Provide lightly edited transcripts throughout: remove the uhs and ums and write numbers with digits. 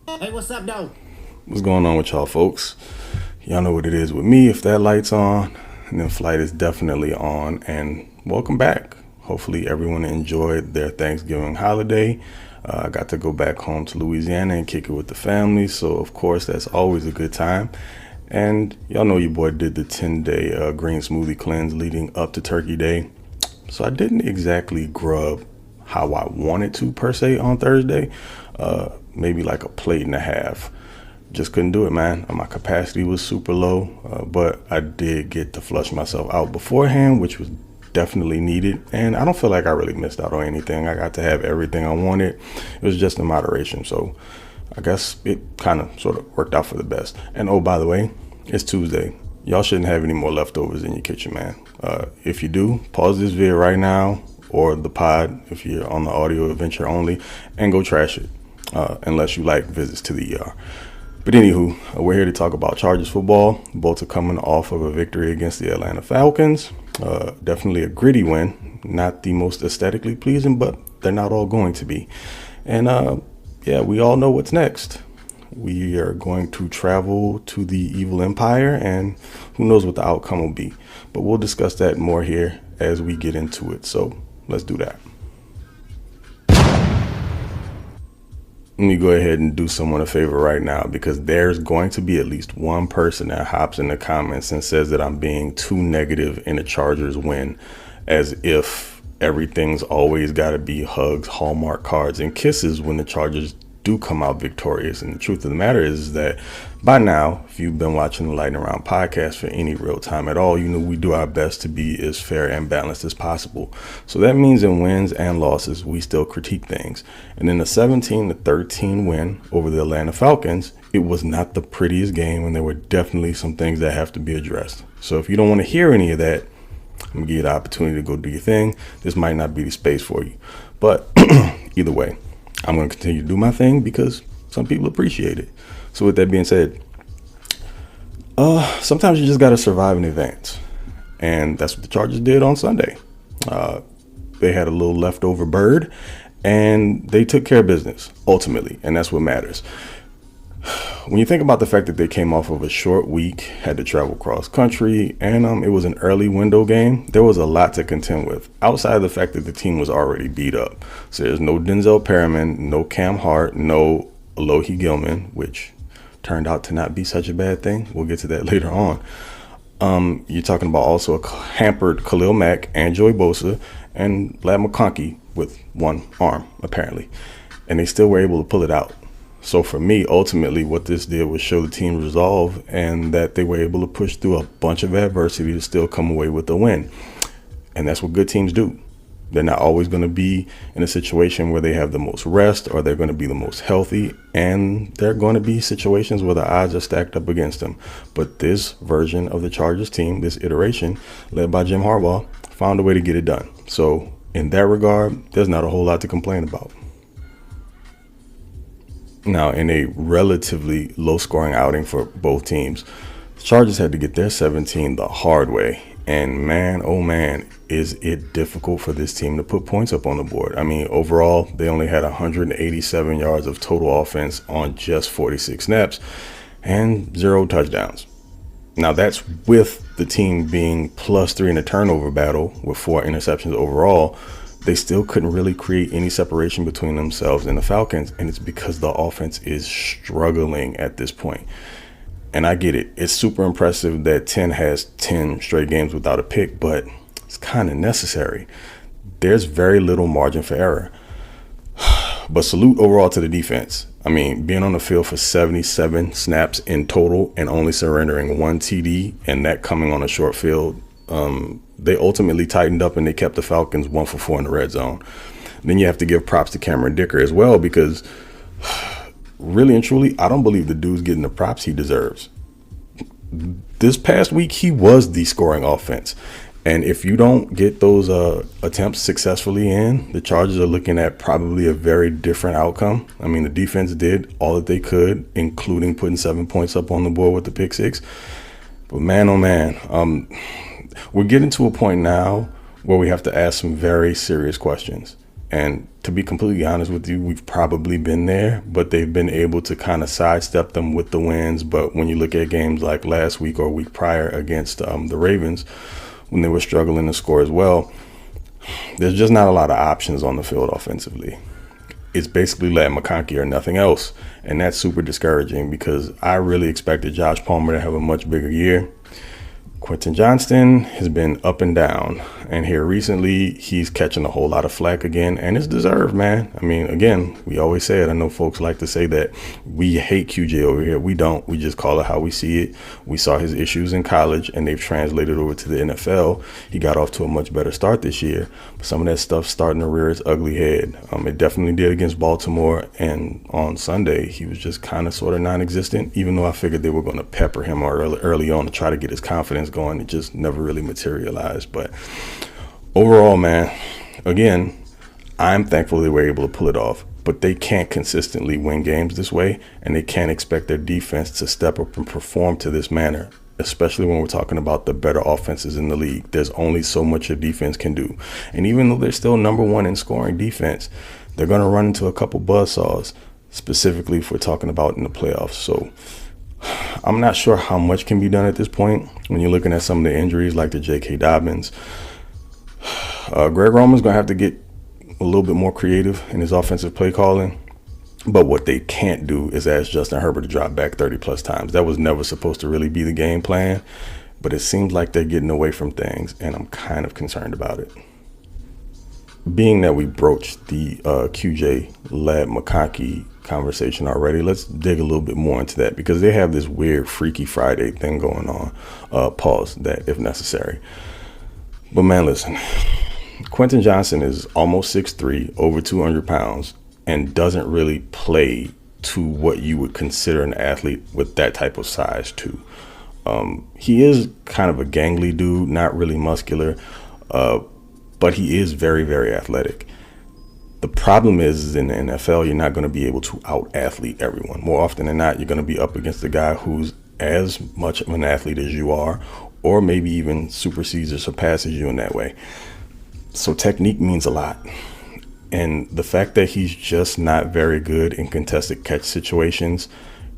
Hey, what's up, though? What's going on with y'all folks? Y'all know what it is with me. If that light's on, then flight is definitely on. And welcome back. Hopefully everyone enjoyed their Thanksgiving holiday. I got to go back home to Louisiana and kick it with the family. So of course that's always a good time. And y'all know your boy did the 10-day green smoothie cleanse leading up to Turkey Day. So I didn't exactly grub how I wanted to per se on Thursday. Maybe like a plate and a half. Just couldn't do it, man. My capacity was super low, but I did get to flush myself out beforehand, which was definitely needed. And I don't feel like I really missed out on anything. I got to have everything I wanted. It was just in moderation. So I guess it kind of sort of worked out for the best. And oh, by the way, it's Tuesday. Y'all shouldn't have any more leftovers in your kitchen, man. If you do, pause this video right now or the pod if you're on the audio adventure only and go trash it, unless you like visits to the ER. But anywho, we're here to talk about Chargers football. Both are coming off of a victory against the Atlanta Falcons. Definitely a gritty win. Not the most aesthetically pleasing, but they're not all going to be. And yeah, we all know what's next. We are going to travel to the evil empire, and who knows what the outcome will be. But we'll discuss that more here as we get into it. So let's do that. Let me go ahead and do someone a favor right now, because there's going to be at least one person that hops in the comments and says that I'm being too negative in a Chargers win, as if everything's always got to be hugs, Hallmark cards, and kisses when the Chargers do come out victorious. And the truth of the matter is that by now, if you've been watching the Lightning Round podcast for any real time at all, you know we do our best to be as fair and balanced as possible. So that means in wins and losses, we still critique things. And in the 17-13 win over the Atlanta Falcons, it was not the prettiest game, and there were definitely some things that have to be addressed. So if you don't want to hear any of that, I'm going to give you the opportunity to go do your thing. This might not be the space for you. But either way, I'm going to continue to do my thing because some people appreciate it. So with that being said, sometimes you just got to survive in advance. And that's what the Chargers did on Sunday. They had a little leftover bird, and they took care of business, ultimately. And that's what matters. When you think about the fact that they came off of a short week, had to travel cross country, and it was an early window game, there was a lot to contend with, outside of the fact that the team was already beat up. So there's no Denzel Perriman, no Cam Hart, no Alohi Gilman, which turned out to not be such a bad thing. We'll get to that later on. You're talking about also a hampered Khalil Mack and Joey Bosa and Lad McConkey with one arm, apparently. And they still were able to pull it out. So for me, ultimately, what this did was show the team resolve, and that they were able to push through a bunch of adversity to still come away with a win. And that's what good teams do. They're not always going to be in a situation where they have the most rest or they're going to be the most healthy. And there are going to be situations where the odds are stacked up against them. But this version of the Chargers team, this iteration, led by Jim Harbaugh, found a way to get it done. So in that regard, there's not a whole lot to complain about. Now, in a relatively low-scoring outing for both teams, the Chargers had to get their 17 the hard way. And man, oh man, is it difficult for this team to put points up on the board. I mean, overall, they only had 187 yards of total offense on just 46 snaps and 0 touchdowns. Now, that's with the team being +3 in a turnover battle with 4 interceptions overall. They still couldn't really create any separation between themselves and the Falcons, and it's because the offense is struggling at this point. And I get it. It's super impressive that 10 has 10 straight games without a pick, but it's kind of necessary. There's very little margin for error. But salute overall to the defense. I mean, being on the field for 77 snaps in total and only surrendering 1 TD, and that coming on a short field, they ultimately tightened up and they kept the Falcons 1 for 4 in the red zone. Then you have to give props to Cameron Dicker as well, because really and truly, I don't believe the dude's getting the props he deserves. This past week, he was the scoring offense. And if you don't get those attempts successfully in, the Chargers are looking at probably a very different outcome. I mean, the defense did all that they could, including putting 7 points up on the board with the pick six. But man, oh man, we're getting to a point now where we have to ask some very serious questions. And to be completely honest with you, we've probably been there, but they've been able to kind of sidestep them with the wins. But when you look at games like last week or week prior against the Ravens, when they were struggling to score as well, there's just not a lot of options on the field offensively. It's basically Ladd McConkey or nothing else. And that's super discouraging because I really expected Josh Palmer to have a much bigger year. Quentin Johnston has been up and down, and here recently he's catching a whole lot of flack again, and it's deserved, man. I mean, again, we always say it. I know folks like to say that we hate QJ over here. We don't. We just call it how we see it. We saw his issues in college, and they've translated over to the NFL. He got off to a much better start this year, but some of that stuff's starting to rear its ugly head. It definitely did against Baltimore, and on Sunday he was just kind of sort of non-existent, even though I figured they were going to pepper him early on to try to get his confidence going. It just never really materialized. But overall, man, again, I'm thankful they were able to pull it off, but they can't consistently win games this way, and they can't expect their defense to step up and perform to this manner, especially when we're talking about the better offenses in the league. There's only so much your defense can do, and even though they're still number one in scoring defense, they're going to run into a couple buzzsaws, specifically if we're talking about in the playoffs. So I'm not sure how much can be done at this point when you're looking at some of the injuries like the J.K. Dobbins. Greg Roman's going to have to get a little bit more creative in his offensive play calling. But what they can't do is ask Justin Herbert to drop back 30-plus times. That was never supposed to really be the game plan. But it seems like they're getting away from things, and I'm kind of concerned about it. Being that we broached the QJ Ladd McConkey conversation already, let's dig a little bit more into that because they have this weird Freaky Friday thing going on. Pause that if necessary. But man, listen, Quentin Johnston is almost 6'3", over 200 pounds, and doesn't really play to what you would consider an athlete with that type of size too. He is kind of a gangly dude, not really muscular, but he is very, very athletic. The problem is in the NFL, you're not going to be able to out-athlete everyone. More often than not, you're going to be up against a guy who's as much of an athlete as you are, or maybe even supersedes or surpasses you in that way. So technique means a lot. And the fact that he's just not very good in contested catch situations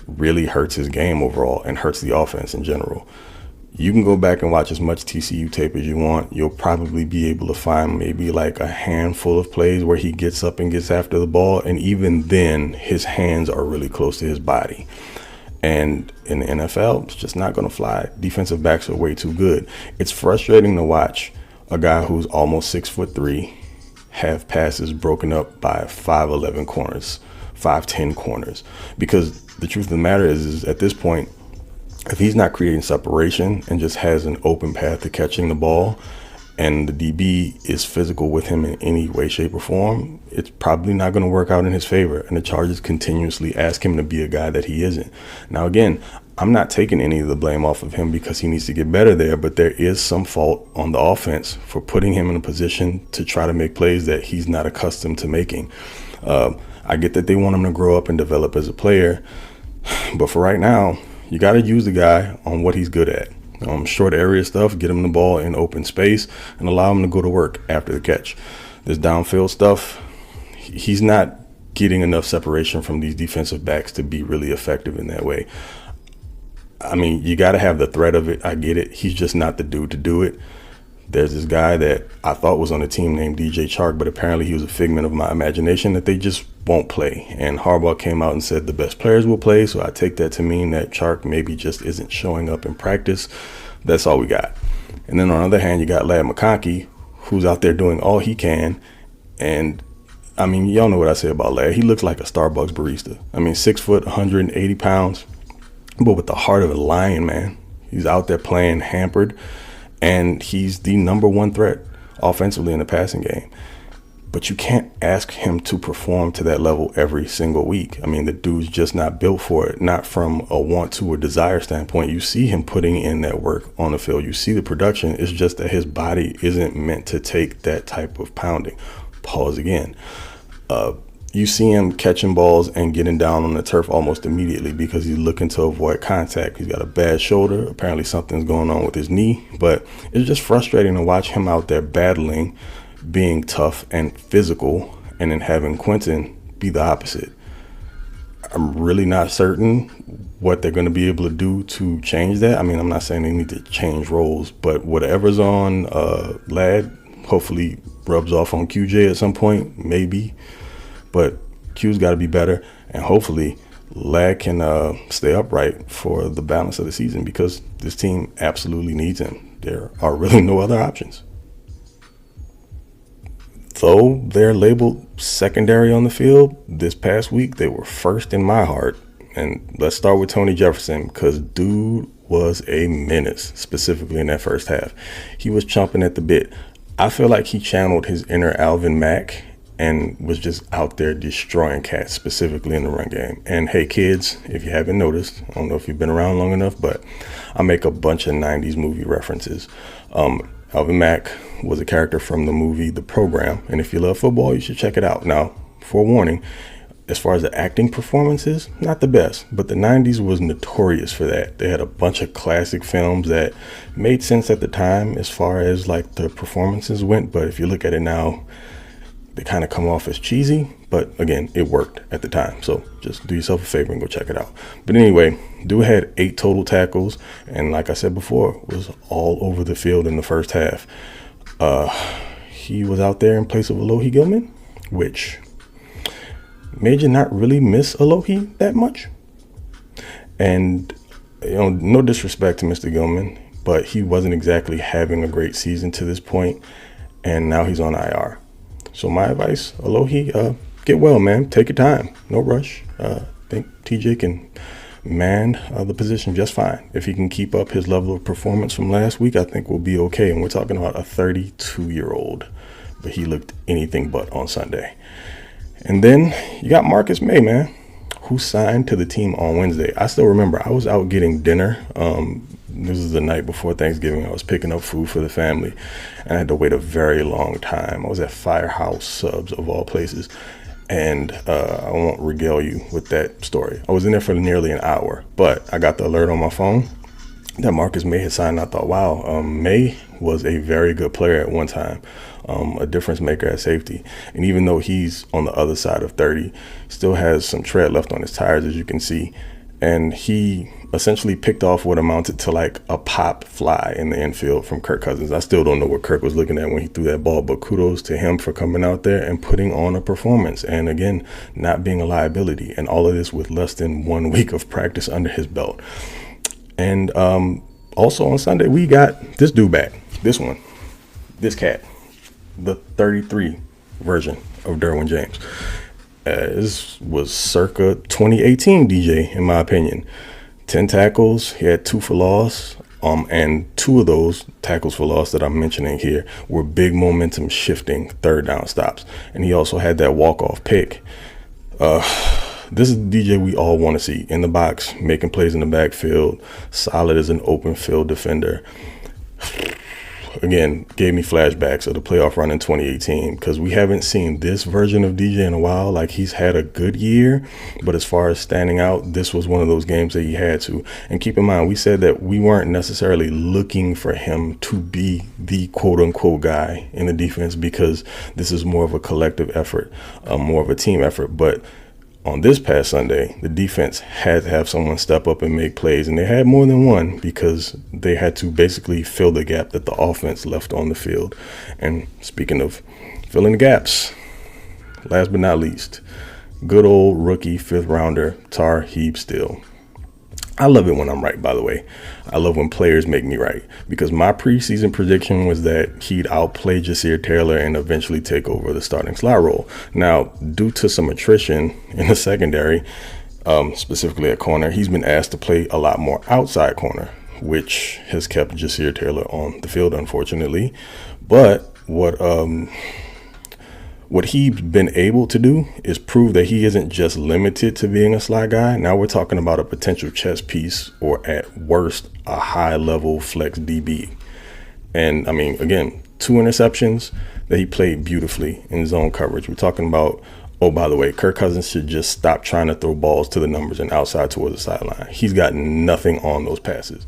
really hurts his game overall and hurts the offense in general. You can go back and watch as much TCU tape as you want. You'll probably be able to find maybe like a handful of plays where he gets up and gets after the ball. And even then, his hands are really close to his body. And in the NFL, it's just not going to fly. Defensive backs are way too good. It's frustrating to watch a guy who's almost 6'3" have passes broken up by 5'11" corners, 5'10" corners. Because the truth of the matter is at this point, if he's not creating separation and just has an open path to catching the ball, and the DB is physical with him in any way, shape, or form, it's probably not going to work out in his favor. And the Chargers continuously ask him to be a guy that he isn't. Now, again, I'm not taking any of the blame off of him because he needs to get better there, but there is some fault on the offense for putting him in a position to try to make plays that he's not accustomed to making. I get that they want him to grow up and develop as a player, but for right now, you got to use the guy on what he's good at. Short area stuff, get him the ball in open space and allow him to go to work after the catch. This downfield stuff, he's not getting enough separation from these defensive backs to be really effective in that way. I mean, you got to have the threat of it. I get it. He's just not the dude to do it. There's this guy that I thought was on the team named DJ Chark, but apparently he was a figment of my imagination that they just won't play. And Harbaugh came out and said the best players will play, so I take that to mean that Chark maybe just isn't showing up in practice. That's all we got. And then on the other hand, you got Ladd McConkey, who's out there doing all he can. And, I mean, y'all know what I say about Ladd. He looks like a Starbucks barista. I mean, 6 foot, 180 pounds, but with the heart of a lion, man. He's out there playing hampered. And he's the number one threat offensively in the passing game. But you can't ask him to perform to that level every single week. I mean, the dude's just not built for it, not from a want to or desire standpoint. You see him putting in that work on the field. You see the production. It's just that his body isn't meant to take that type of pounding. Pause again. You see him catching balls and getting down on the turf almost immediately because he's looking to avoid contact. He's got a bad shoulder. Apparently something's going on with his knee. But it's just frustrating to watch him out there battling, being tough and physical, and then having Quentin be the opposite. I'm really not certain what they're going to be able to do to change that. I mean, I'm not saying they need to change roles, but whatever's on Ladd hopefully rubs off on QJ at some point, maybe. But Q's got to be better, and hopefully Ladd can stay upright for the balance of the season, because this team absolutely needs him. There are really no other options. Though they're labeled secondary on the field, this past week they were first in my heart. And let's start with Tony Jefferson, because dude was a menace, specifically in that first half. He was chomping at the bit. I feel like he channeled his inner Alvin Mack and was just out there destroying cats, specifically in the run game. And hey, kids, if you haven't noticed, I don't know if you've been around long enough, but I make a bunch of 90s movie references. Alvin Mack was a character from the movie The Program, and if you love football, you should check it out. Now, forewarning, as far as the acting performances, not the best, but the 90s was notorious for that. They had a bunch of classic films that made sense at the time as far as like the performances went, but if you look at it now, they kind of come off as cheesy, but again, it worked at the time. So just do yourself a favor and go check it out. But anyway, dude had 8 total tackles, and like I said before, was all over the field in the first half. He was out there in place of Alohi Gilman, which made you not really miss Alohi that much. And no disrespect to Mr. Gilman, but he wasn't exactly having a great season to this point, and now he's on IR. So my advice, Alohi, get well, man. Take your time. No rush. I think TJ can man the position just fine. If he can keep up his level of performance from last week, I think we'll be okay. And we're talking about a 32-year-old, but he looked anything but on Sunday. And then you got Marcus May, man, who signed to the team on Wednesday. I still remember I was out getting dinner. This is the night before Thanksgiving. I was picking up food for the family, and I had to wait a very long time. I was at Firehouse Subs, of all places, and I won't regale you with that story. I was in there for nearly an hour, but I got the alert on my phone that Marcus May had signed. I thought, wow, May was a very good player at one time, a difference maker at safety. And even though he's on the other side of 30, still has some tread left on his tires, as you can see. And he essentially picked off what amounted to like a pop fly in the infield from Kirk Cousins. I still don't know what Kirk was looking at when he threw that ball, but kudos to him for coming out there and putting on a performance. And again, not being a liability. And all of this with less than 1 week of practice under his belt. And also on Sunday, we got this dude back. This cat, the 33 version of Derwin James. This was circa 2018 DJ, in my opinion. 10 tackles. He had 2 for loss. And 2 of those tackles for loss that I'm mentioning here were big momentum shifting third down stops. And he also had that walk-off pick. This is the DJ we all want to see in the box, making plays in the backfield, solid as an open field defender. Again, gave me flashbacks of the playoff run in 2018, because we haven't seen this version of DJ in a while. Like, he's had a good year, but as far as standing out, this was one of those games that he had to. And keep in mind, we said that we weren't necessarily looking for him to be the quote-unquote guy in the defense, because this is more of a collective effort, more of a team effort. But on this past Sunday, the defense had to have someone step up and make plays, and they had more than one, because they had to basically fill the gap that the offense left on the field. And speaking of filling the gaps, last but not least, good old rookie 5th rounder Tarheeb Still. I love it when I'm right, by the way. I love when players make me right, because my preseason prediction was that he'd outplay Jasir Taylor and eventually take over the starting slot role. Now, due to some attrition in the secondary, specifically at corner, he's been asked to play a lot more outside corner, which has kept Jasir Taylor on the field, unfortunately. But what he's been able to do is prove that he isn't just limited to being a slot guy. Now we're talking about a potential chess piece, or at worst, a high-level flex DB. And, I mean, again, 2 interceptions that he played beautifully in zone coverage. We're talking about, oh, by the way, Kirk Cousins should just stop trying to throw balls to the numbers and outside towards the sideline. He's got nothing on those passes.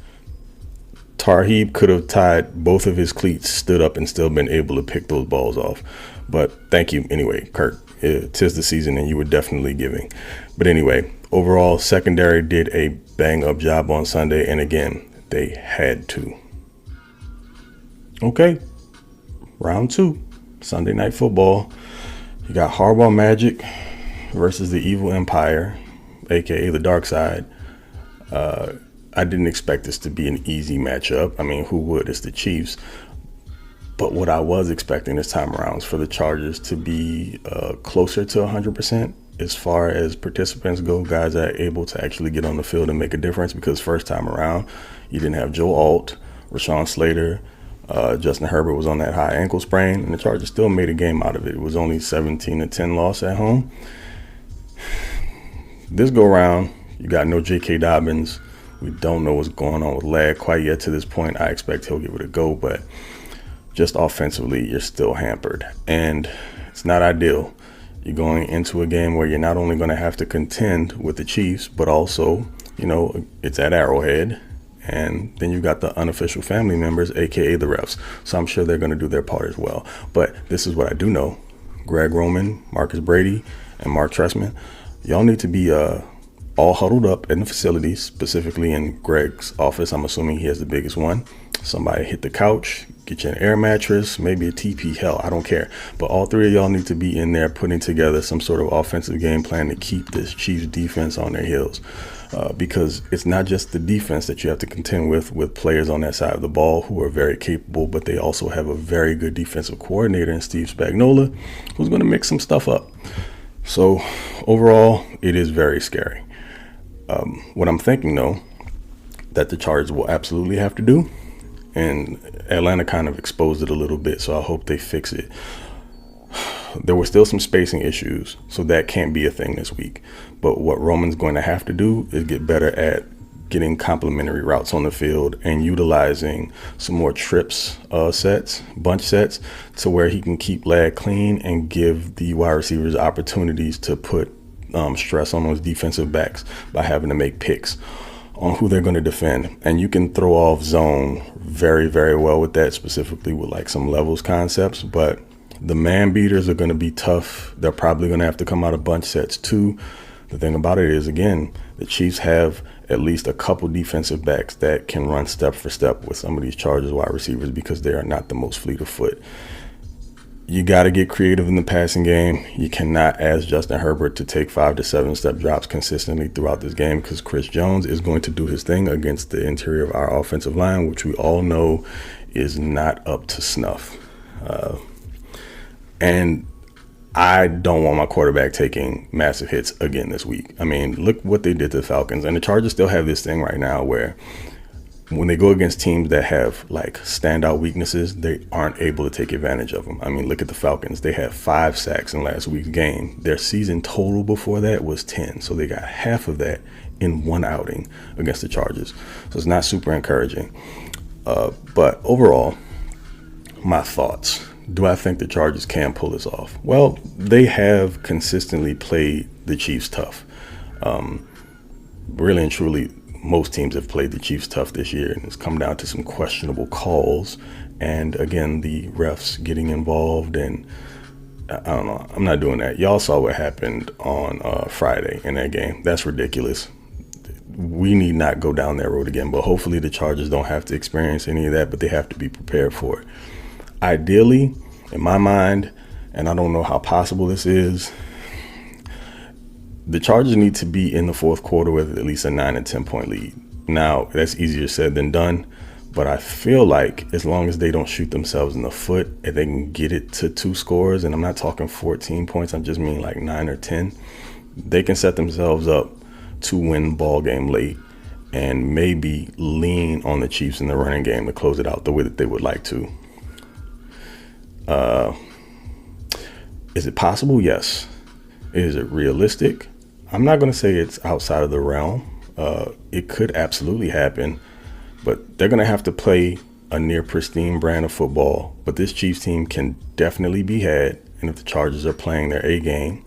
Tarheeb could have tied both of his cleats, stood up, and still been able to pick those balls off. But thank you anyway, Kirk. 'Tis the season, and you were definitely giving. But anyway, overall, secondary did a bang-up job on Sunday, and again, they had to. Okay, round 2, Sunday Night Football. You got Harbaugh Magic versus the Evil Empire, aka the Dark Side. I didn't expect this to be an easy matchup. I mean, who would? It's the Chiefs. But what I was expecting this time around is for the Chargers to be closer to 100% as far as participants go, guys that are able to actually get on the field and make a difference, because first time around, you didn't have Joe Alt, Rashawn Slater, Justin Herbert was on that high ankle sprain, and the Chargers still made a game out of it. It was only 17-10 loss at home. This go round, you got no J.K. Dobbins. We don't know what's going on with Lag quite yet to this point. I expect he'll give it a go, but just offensively, you're still hampered, and it's not ideal. You're going into a game where you're not only going to have to contend with the Chiefs, but also, it's at Arrowhead, and then you've got the unofficial family members, aka the refs. So I'm sure they're going to do their part as well. But this is what I do know: Greg Roman, Marcus Brady, and Mark Trestman, y'all need to be all huddled up in the facilities, specifically in Greg's office. I'm assuming he has the biggest one. Somebody hit the couch, get you an air mattress, maybe a TP, hell, I don't care. But all three of y'all need to be in there putting together some sort of offensive game plan to keep this Chiefs defense on their heels. Because it's not just the defense that you have to contend with players on that side of the ball who are very capable, but they also have a very good defensive coordinator in Steve Spagnuolo, who's going to mix some stuff up. So overall, it is very scary. What I'm thinking, though, that the Chargers will absolutely have to do, and Atlanta kind of exposed it a little bit, so I hope they fix it. There were still some spacing issues, so that can't be a thing this week. But what Roman's going to have to do is get better at getting complementary routes on the field and utilizing some more trips bunch sets, to where he can keep Lag clean and give the wide receivers opportunities to put stress on those defensive backs by having to make picks on who they're going to defend. And you can throw off zone very, very well with that, specifically with like some levels concepts. But the man beaters are going to be tough. They're probably going to have to come out of bunch sets too. The thing about it is, again, the Chiefs have at least a couple defensive backs that can run step for step with some of these Chargers wide receivers, because they are not the most fleet of foot. You got to get creative in the passing game. You cannot ask Justin Herbert to take 5 to 7 step drops consistently throughout this game, because Chris Jones is going to do his thing against the interior of our offensive line, which we all know is not up to snuff. And I don't want my quarterback taking massive hits again this week. I mean, look what they did to the Falcons. And the Chargers still have this thing right now where when they go against teams that have like standout weaknesses, they aren't able to take advantage of them. I mean, look at the Falcons. They had 5 sacks in last week's game. Their season total before that was 10. So they got half of that in one outing against the Chargers. So it's not super encouraging. But overall, my thoughts. Do I think the Chargers can pull this off? Well, they have consistently played the Chiefs tough. Really and truly, most teams have played the Chiefs tough this year, and it's come down to some questionable calls. And again, the refs getting involved, and I don't know. I'm not doing that. Y'all saw what happened on Friday in that game. That's ridiculous. We need not go down that road again, but hopefully the Chargers don't have to experience any of that, but they have to be prepared for it. Ideally, in my mind, and I don't know how possible this is, the Chargers need to be in the fourth quarter with at least a 9 and 10 point lead. Now, that's easier said than done, but I feel like as long as they don't shoot themselves in the foot and they can get it to 2 scores, and I'm not talking 14 points, I'm just meaning like 9 or 10, they can set themselves up to win the ball game late and maybe lean on the Chiefs in the running game to close it out the way that they would like to. Is it possible? Yes. Is it realistic? I'm not going to say it's outside of the realm. It could absolutely happen, but they're going to have to play a near pristine brand of football. But this Chiefs team can definitely be had. And if the Chargers are playing their A game,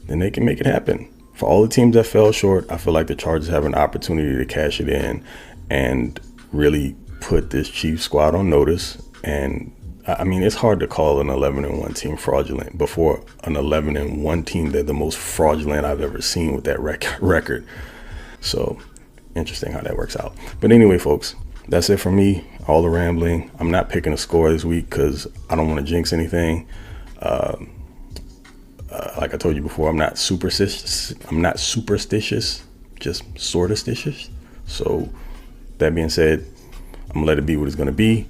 then they can make it happen. For all the teams that fell short, I feel like the Chargers have an opportunity to cash it in and really put this Chiefs squad on notice. And I mean, it's hard to call an 11-1 team fraudulent. Before an 11-1 team, they're the most fraudulent I've ever seen with that record. So interesting how that works out. But anyway, folks, that's it for me. All the rambling. I'm not picking a score this week because I don't want to jinx anything. Like I told you before, I'm not superstitious, just sort of stitious. So that being said, I'm gonna let it be what it's gonna be.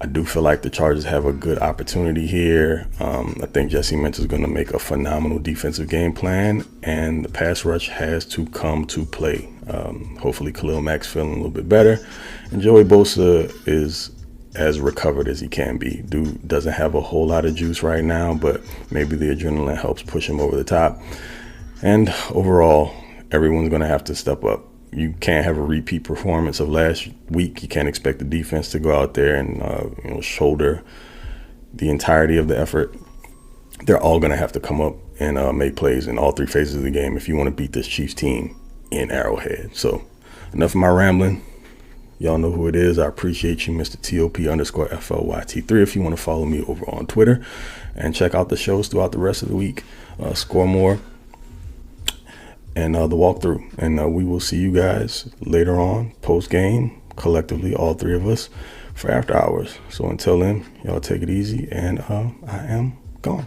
I do feel like the Chargers have a good opportunity here. I think Jesse Minter is going to make a phenomenal defensive game plan, and the pass rush has to come to play. Hopefully Khalil Mack's feeling a little bit better, and Joey Bosa is as recovered as he can be. Dude doesn't have a whole lot of juice right now, but maybe the adrenaline helps push him over the top. And overall, everyone's going to have to step up. You can't have a repeat performance of last week. You can't expect the defense to go out there and shoulder the entirety of the effort. They're all going to have to come up and make plays in all three phases of the game if you want to beat this Chiefs team in Arrowhead. So enough of my rambling. Y'all know who it is. I appreciate you, Mr. TOP_FLYT3. If you want to follow me over on Twitter and check out the shows throughout the rest of the week, Score More, and the walkthrough. And we will see you guys later on, post-game, collectively, all three of us, for After Hours. So until then, y'all take it easy, and I am gone.